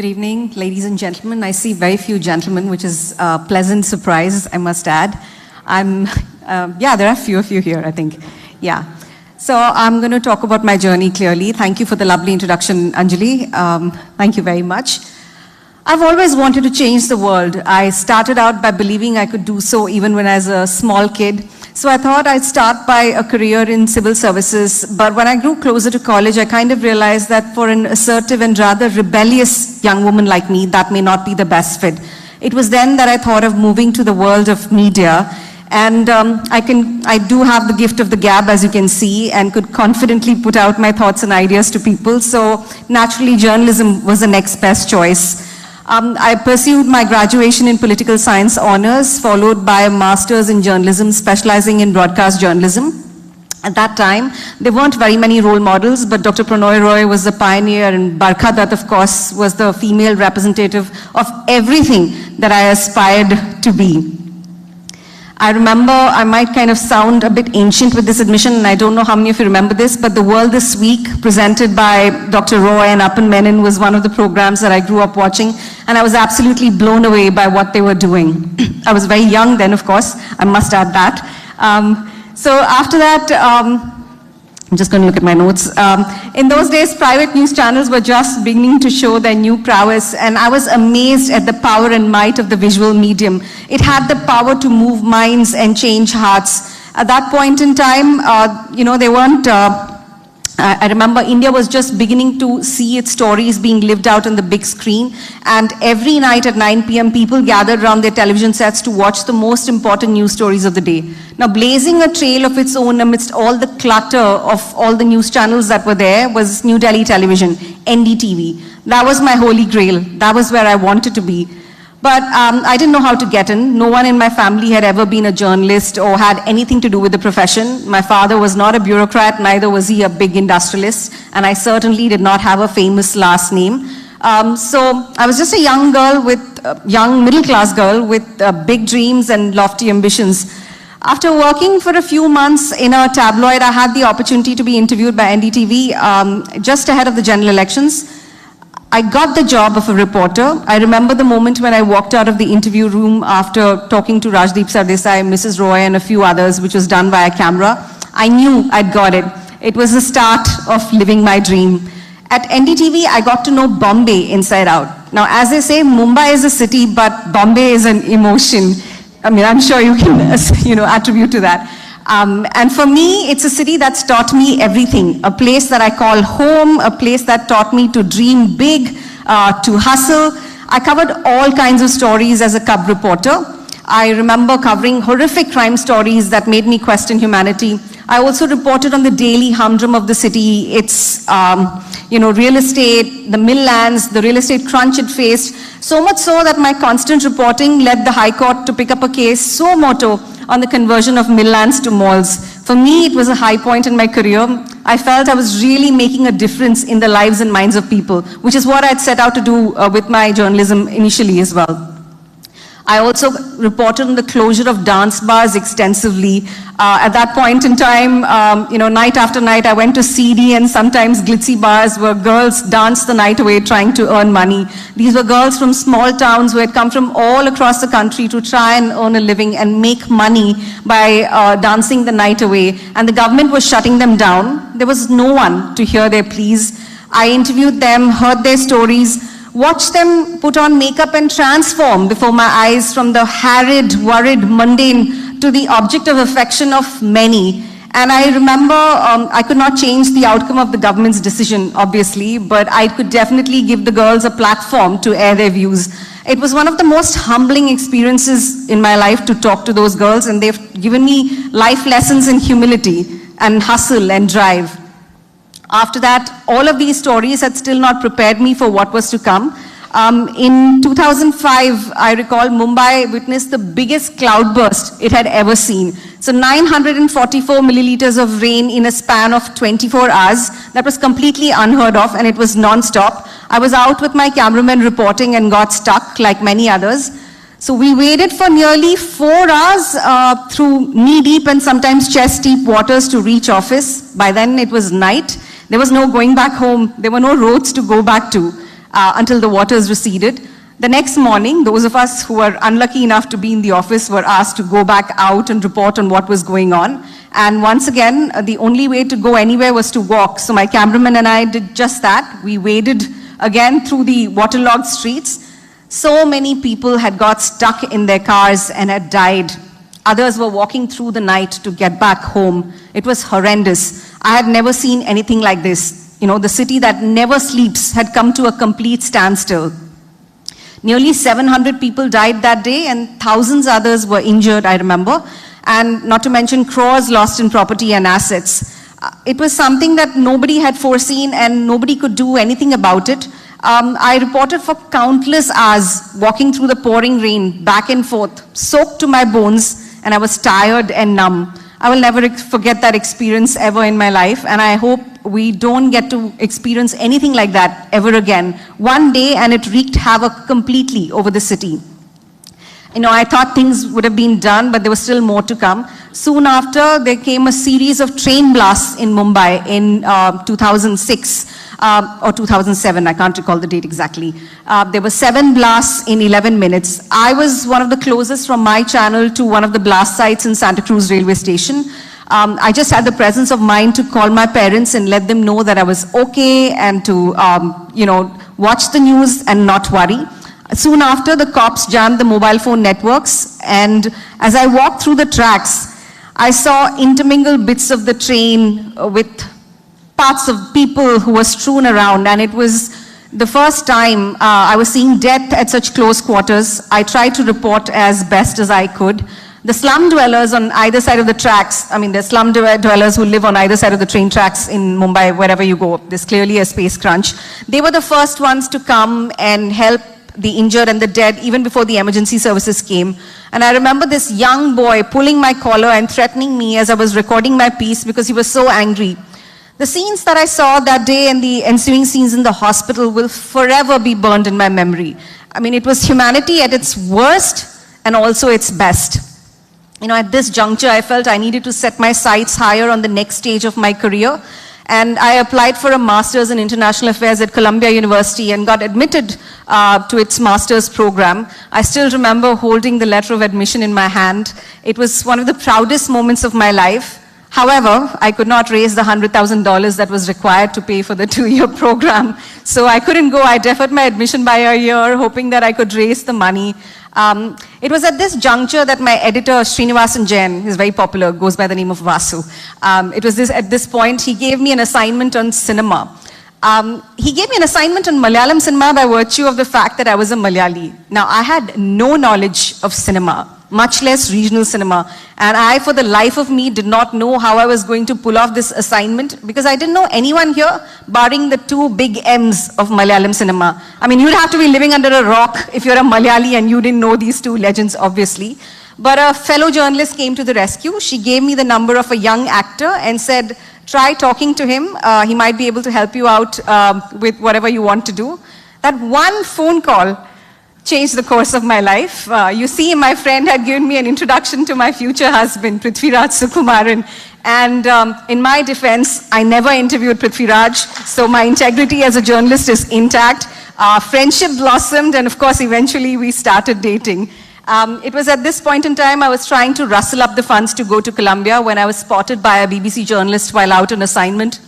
Good evening, ladies and gentlemen. I see very few gentlemen, which is a pleasant surprise, I must add. There are few of you here, I think. Yeah. So I'm going to talk about my journey clearly. Thank you for the lovely introduction, Anjali. Thank you very much. I've always wanted to change the world. I started out by believing I could do so even when I was a small kid. So I thought I'd start by a career in civil services, but when I grew closer to college, I kind of realized that for an assertive and rather rebellious young woman like me, that may not be the best fit. It was then that I thought of moving to the world of media, and I do have the gift of the gab, as you can see, and could confidently put out my thoughts and ideas to people, so naturally journalism was the next best choice. I pursued my graduation in political science honors, followed by a master's in journalism, specializing in broadcast journalism. At that time, there weren't very many role models, but Dr. Prannoy Roy was the pioneer, and Barkha Dutt, of course, was the female representative of everything that I aspired to be. I remember, I might kind of sound a bit ancient with this admission, and I don't know how many of you remember this, but The World This Week, presented by Dr. Roy and Menon, was one of the programs that I grew up watching, and I was absolutely blown away by what they were doing. I was very young then, of course, I must add that. So after that, I'm just going to look at my notes. In those days, private news channels were just beginning to show their new prowess, and I was amazed at the power and might of the visual medium. It had the power to move minds and change hearts. At that point in time, they weren't, I remember India was just beginning to see its stories being lived out on the big screen, and every night at 9 p.m. people gathered around their television sets to watch the most important news stories of the day. Now, blazing a trail of its own amidst all the clutter of all the news channels that were there was New Delhi Television, NDTV. That was my holy grail. That was where I wanted to be. But I didn't know how to get in. No one in my family had ever been a journalist or had anything to do with the profession. My father was not a bureaucrat, neither was he a big industrialist, and I certainly did not have a famous last name. So I was just a young girl young middle-class girl with big dreams and lofty ambitions. After working for a few months in a tabloid, I had the opportunity to be interviewed by NDTV just ahead of the general elections. I got the job of a reporter. I remember the moment when I walked out of the interview room after talking to Rajdeep Sardesai, Mrs. Roy, and a few others, which was done via camera. I knew I'd got it. It was the start of living my dream. At NDTV, I got to know Bombay inside out. Now, as they say, Mumbai is a city, but Bombay is an emotion. I mean, I'm sure you can attribute to that. And for me, it's a city that's taught me everything. A place that I call home, a place that taught me to dream big, to hustle. I covered all kinds of stories as a cub reporter. I remember covering horrific crime stories that made me question humanity. I also reported on the daily humdrum of the city, its real estate, the mill lands, the real estate crunch it faced. So much so that my constant reporting led the High Court to pick up a case so moto on the conversion of mill lands to malls. For me, it was a high point in my career. I felt I was really making a difference in the lives and minds of people, which is what I'd set out to do with my journalism initially as well. I also reported on the closure of dance bars extensively. At that point in time, night after night, I went to seedy and sometimes glitzy bars where girls danced the night away trying to earn money. These were girls from small towns who had come from all across the country to try and earn a living and make money by dancing the night away. And the government was shutting them down. There was no one to hear their pleas. I interviewed them, heard their stories, watched them put on makeup and transform before my eyes from the harried, worried, mundane to the object of affection of many. And I remember I could not change the outcome of the government's decision, obviously, but I could definitely give the girls a platform to air their views. It was one of the most humbling experiences in my life to talk to those girls, and they've given me life lessons in humility and hustle and drive. After that, all of these stories had still not prepared me for what was to come. In 2005, I recall Mumbai witnessed the biggest cloudburst it had ever seen. So 944 milliliters of rain in a span of 24 hours. That was completely unheard of, and it was non-stop. I was out with my cameraman reporting and got stuck like many others. So we waded for nearly 4 hours through knee-deep and sometimes chest-deep waters to reach office. By then it was night. There was no going back home. There were no roads to go back to. until the waters receded. The next morning, those of us who were unlucky enough to be in the office were asked to go back out and report on what was going on. And once again, the only way to go anywhere was to walk. So my cameraman and I did just that. We waded again through the waterlogged streets. So many people had got stuck in their cars and had died. Others were walking through the night to get back home. It was horrendous. I had never seen anything like this. You know, the city that never sleeps had come to a complete standstill. Nearly 700 people died that day and thousands others were injured, I remember. And not to mention crores lost in property and assets. It was something that nobody had foreseen and nobody could do anything about it. I reported for countless hours, walking through the pouring rain, back and forth, soaked to my bones, and I was tired and numb. I will never forget that experience ever in my life, and I hope we don't get to experience anything like that ever again. One day, and it wreaked havoc completely over the city. You know, I thought things would have been done, but there was still more to come. Soon after, there came a series of train blasts in Mumbai in 2006 or 2007, I can't recall the date exactly. There were 7 blasts in 11 minutes. I was one of the closest from my channel to one of the blast sites in Santa Cruz railway station. I just had the presence of mind to call my parents and let them know that I was okay and to, you know, watch the news and not worry. Soon after, the cops jammed the mobile phone networks, and as I walked through the tracks, I saw intermingled bits of the train with parts of people who were strewn around, and it was the first time I was seeing death at such close quarters. I tried to report as best as I could. The slum dwellers on either side of the tracks, I mean, the slum dwellers who live on either side of the train tracks in Mumbai, wherever you go, there's clearly a space crunch. They were the first ones to come and help the injured and the dead, even before the emergency services came. And I remember this young boy pulling my collar and threatening me as I was recording my piece because he was so angry. The scenes that I saw that day and the ensuing scenes in the hospital will forever be burned in my memory. I mean, it was humanity at its worst and also its best. You know, at this juncture, I felt I needed to set my sights higher on the next stage of my career. And I applied for a master's in international affairs at Columbia University and got admitted to its master's program. I still remember holding the letter of admission in my hand. It was one of the proudest moments of my life. However, I could not raise the $100,000 that was required to pay for the 2-year program. So I couldn't go. I deferred my admission by a year, hoping that I could raise the money. It was at this juncture that my editor, Srinivasan Jain, is very popular, goes by the name of Vasu. At this point, he gave me an assignment on cinema. He gave me an assignment on Malayalam cinema by virtue of the fact that I was a Malayali. Now, I had no knowledge of cinema, much less regional cinema. And I, for the life of me, did not know how I was going to pull off this assignment because I didn't know anyone here, barring the 2 big M's of Malayalam cinema. I mean, you'd have to be living under a rock if you're a Malayali and you didn't know these 2 legends, obviously. But a fellow journalist came to the rescue. She gave me the number of a young actor and said, try talking to him. He might be able to help you out with whatever you want to do. That one phone call changed the course of my life. You see, my friend had given me an introduction to my future husband, Prithviraj Sukumaran. And in my defense, I never interviewed Prithviraj, so my integrity as a journalist is intact. Friendship blossomed, and of course, eventually we started dating. It was at this point in time I was trying to rustle up the funds to go to Columbia when I was spotted by a BBC journalist while out on assignment.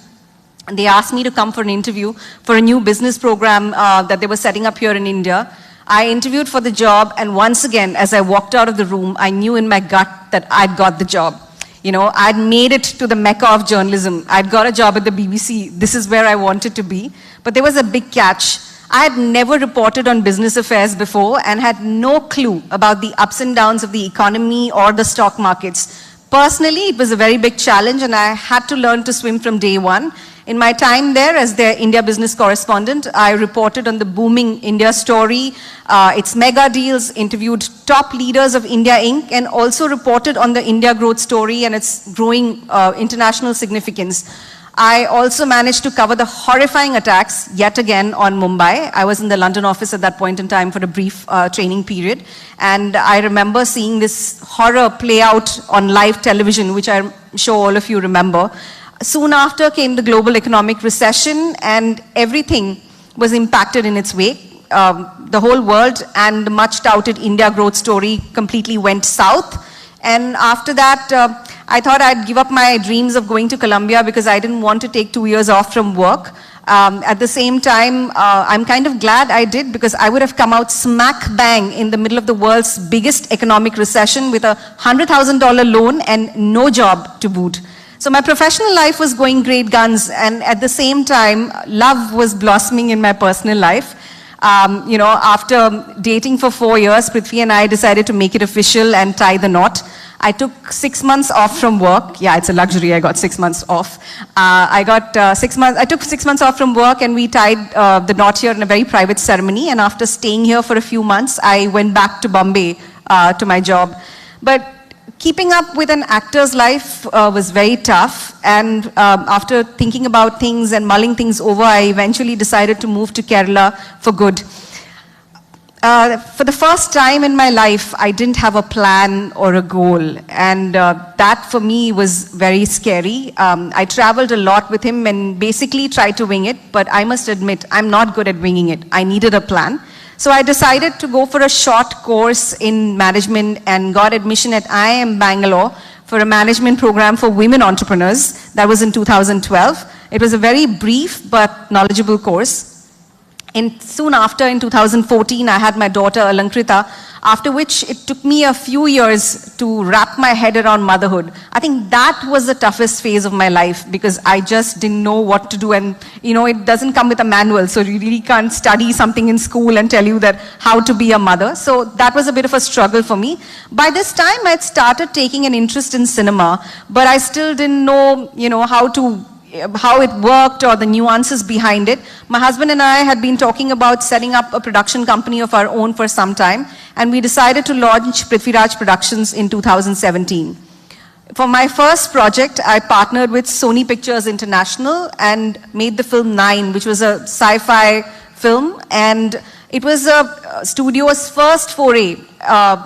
And they asked me to come for an interview for a new business program that they were setting up here in India. I interviewed for the job, and once again, as I walked out of the room, I knew in my gut that I'd got the job. You know, I'd made it to the mecca of journalism. I'd got a job at the BBC. This is where I wanted to be. But there was a big catch. I had never reported on business affairs before and had no clue about the ups and downs of the economy or the stock markets. Personally, it was a very big challenge, and I had to learn to swim from day one. In my time there as their India business correspondent, I reported on the booming India story, its mega deals, interviewed top leaders of India Inc., and also reported on the India growth story and its growing international significance. I also managed to cover the horrifying attacks, yet again, on Mumbai. I was in the London office at that point in time for a brief training period. And I remember seeing this horror play out on live television, which I'm sure all of you remember. Soon after came the global economic recession, and everything was impacted in its wake. The whole world and the much touted India growth story completely went south. And after that, I thought I'd give up my dreams of going to Columbia because I didn't want to take 2 years off from work. At the same time, I'm kind of glad I did, because I would have come out smack bang in the middle of the world's biggest economic recession with a $100,000 loan and no job to boot. So my professional life was going great guns, and at the same time, love was blossoming in my personal life. After dating for 4 years, Prithvi and I decided to make it official and tie the knot. I took 6 months off from work. Yeah, it's a luxury. I got 6 months off. I took 6 months off from work, and we tied the knot here in a very private ceremony. And after staying here for a few months, I went back to Bombay to my job. But keeping up with an actor's life was very tough. And after thinking about things and mulling things over, I eventually decided to move to Kerala for good. For the first time in my life, I didn't have a plan or a goal, and that for me was very scary. I traveled a lot with him and basically tried to wing it, but I must admit, I'm not good at winging it. I needed a plan. So I decided to go for a short course in management and got admission at IIM Bangalore for a management program for women entrepreneurs. That was in 2012. It was a very brief but knowledgeable course. Soon after, in 2014, I had my daughter Alankrita, after which it took me a few years to wrap my head around motherhood. I think that was the toughest phase of my life, because I just didn't know what to do, and it doesn't come with a manual, so you really can't study something in school and tell you that how to be a mother. So that was a bit of a struggle for me. By this time, I'd started taking an interest in cinema, but I still didn't know, how it worked or the nuances behind it. My husband and I had been talking about setting up a production company of our own for some time, and we decided to launch Prithviraj Productions in 2017. For my first project, I partnered with Sony Pictures International and made the film 9, which was a sci-fi film, and it was a studio's first foray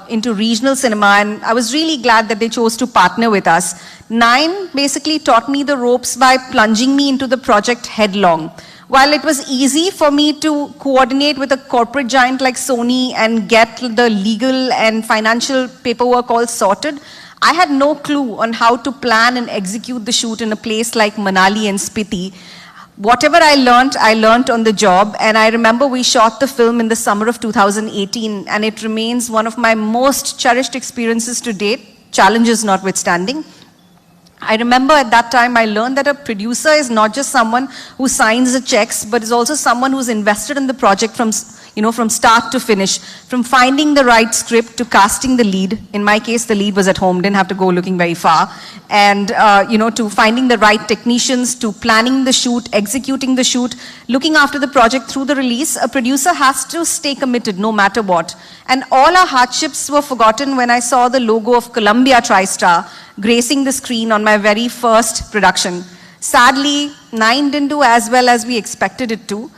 into regional cinema, and I was really glad that they chose to partner with us. 9 basically taught me the ropes by plunging me into the project headlong. While it was easy for me to coordinate with a corporate giant like Sony and get the legal and financial paperwork all sorted, I had no clue on how to plan and execute the shoot in a place like Manali and Spiti. Whatever I learned on the job, and I remember we shot the film in the summer of 2018, and it remains one of my most cherished experiences to date, challenges notwithstanding. I remember at that time I learned that a producer is not just someone who signs the checks, but is also someone who's invested in the project from start to finish, from finding the right script to casting the lead. In my case, the lead was at home, didn't have to go looking very far. And, to finding the right technicians, to planning the shoot, executing the shoot, looking after the project through the release. A producer has to stay committed no matter what. And all our hardships were forgotten when I saw the logo of Columbia TriStar gracing the screen on my very first production. Sadly, 9 didn't do as well as we expected it to.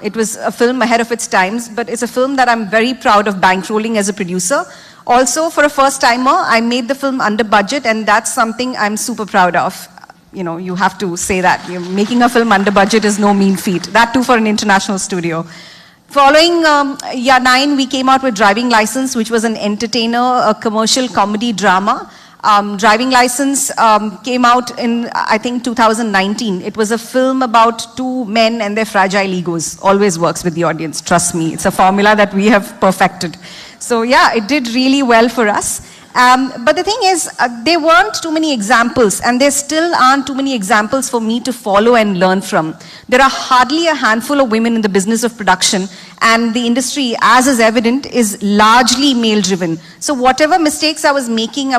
It was a film ahead of its times, but it's a film that I'm very proud of bankrolling as a producer. Also, for a first-timer, I made the film under budget, and that's something I'm super proud of. You have to say that. Making a film under budget is no mean feat. That too for an international studio. Following 9, we came out with Driving License, which was an entertainer, a commercial comedy drama. Driving License came out in, I think, 2019. It was a film about 2 men and their fragile egos. Always works with the audience, trust me. It's a formula that we have perfected. So yeah, it did really well for us. But the thing is, there weren't too many examples, and there still aren't too many examples for me to follow and learn from. There are hardly a handful of women in the business of production, and the industry, as is evident, is largely male-driven. So whatever mistakes I was making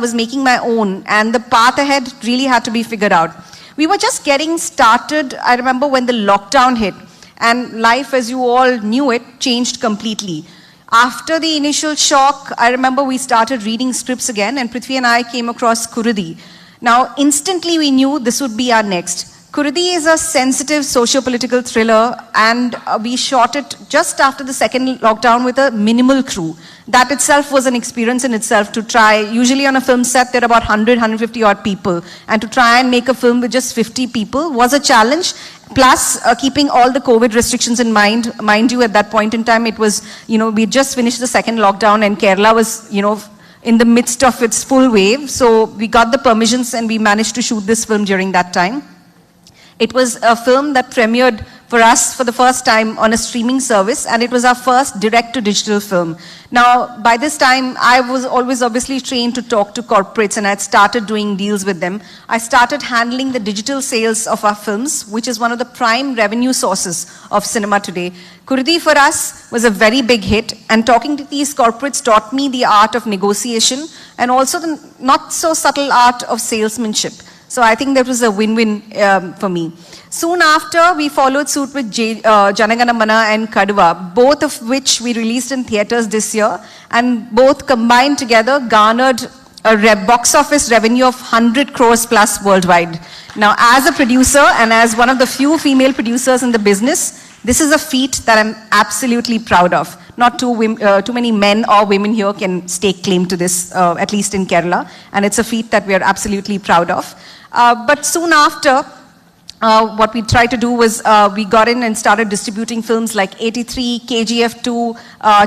my own, and the path ahead really had to be figured out. We were just getting started, I remember, when the lockdown hit, and life, as you all knew it, changed completely. After the initial shock, I remember we started reading scripts again, and Prithvi and I came across Kurudi. Now, instantly we knew this would be our next. Kuridi is a sensitive socio-political thriller, and we shot it just after the second lockdown with a minimal crew. That itself was an experience in itself to try. Usually on a film set, there are about 100, 150 odd people. And to try and make a film with just 50 people was a challenge. Plus, keeping all the COVID restrictions in mind. Mind you, at that point in time, it was, we just finished the second lockdown and Kerala was, in the midst of its full wave. So we got the permissions and we managed to shoot this film during that time. It was a film that premiered for us for the first time on a streaming service, and it was our first direct-to-digital film. Now, by this time, I was always obviously trained to talk to corporates, and I had started doing deals with them. I started handling the digital sales of our films, which is one of the prime revenue sources of cinema today. Kuridi for us was a very big hit, and talking to these corporates taught me the art of negotiation and also the not so subtle art of salesmanship. So I think that was a win-win for me. Soon after, we followed suit with Janagana Mana and Kaduva, both of which we released in theatres this year, and both combined together garnered a box office revenue of 100 crores plus worldwide. Now, as a producer and as one of the few female producers in the business, this is a feat that I'm absolutely proud of. Not too many men or women here can stake claim to this, at least in Kerala, and it's a feat that we are absolutely proud of. But soon after, what we tried to do was we got in and started distributing films like 83, KGF 2,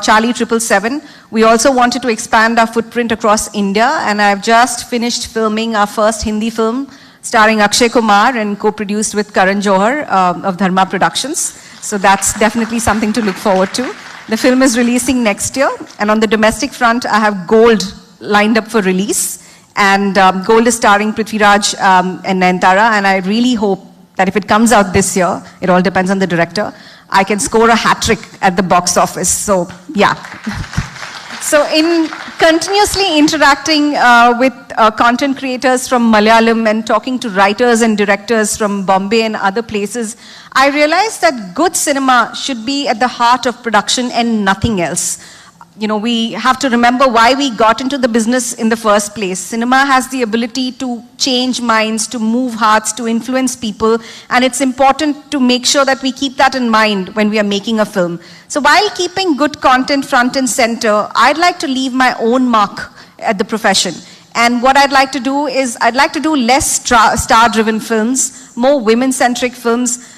Charlie 777. We also wanted to expand our footprint across India, and I've just finished filming our first Hindi film starring Akshay Kumar and co-produced with Karan Johar of Dharma Productions. So that's definitely something to look forward to. The film is releasing next year, and on the domestic front, I have Gold lined up for release. And Gold is starring Prithviraj and Nayanthara, and I really hope that if it comes out this year, it all depends on the director, I can score a hat-trick at the box office. So, yeah. So in continuously interacting with content creators from Malayalam and talking to writers and directors from Bombay and other places, I realized that good cinema should be at the heart of production and nothing else. We have to remember why we got into the business in the first place. Cinema has the ability to change minds, to move hearts, to influence people, and it's important to make sure that we keep that in mind when we are making a film. So while keeping good content front and center, I'd like to leave my own mark at the profession. And what I'd like to do is, I'd like to do less star-driven films, more women-centric films,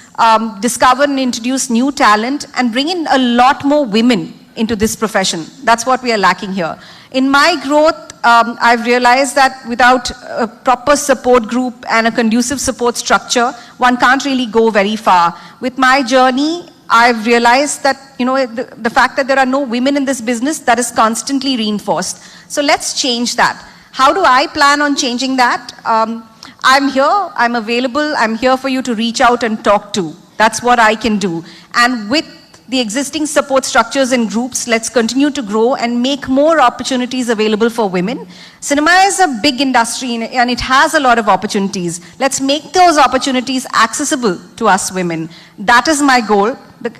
discover and introduce new talent, and bring in a lot more women into this profession. That's what we are lacking here. In my growth, I've realized that without a proper support group and a conducive support structure, one can't really go very far. With my journey, I've realized that, the fact that there are no women in this business, that is constantly reinforced. So let's change that. How do I plan on changing that? I'm here, I'm available, I'm here for you to reach out and talk to. That's what I can do. And with the existing support structures and groups, let's continue to grow and make more opportunities available for women. Cinema is a big industry and it has a lot of opportunities. Let's make those opportunities accessible to us women. That is my goal.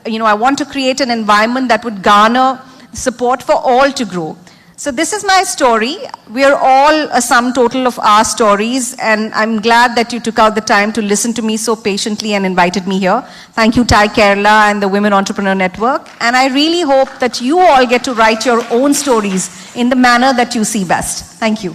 I want to create an environment that would garner support for all to grow. So this is my story. We are all a sum total of our stories, and I'm glad that you took out the time to listen to me so patiently and invited me here. Thank you, Thai Kerala and the Women Entrepreneur Network. And I really hope that you all get to write your own stories in the manner that you see best. Thank you.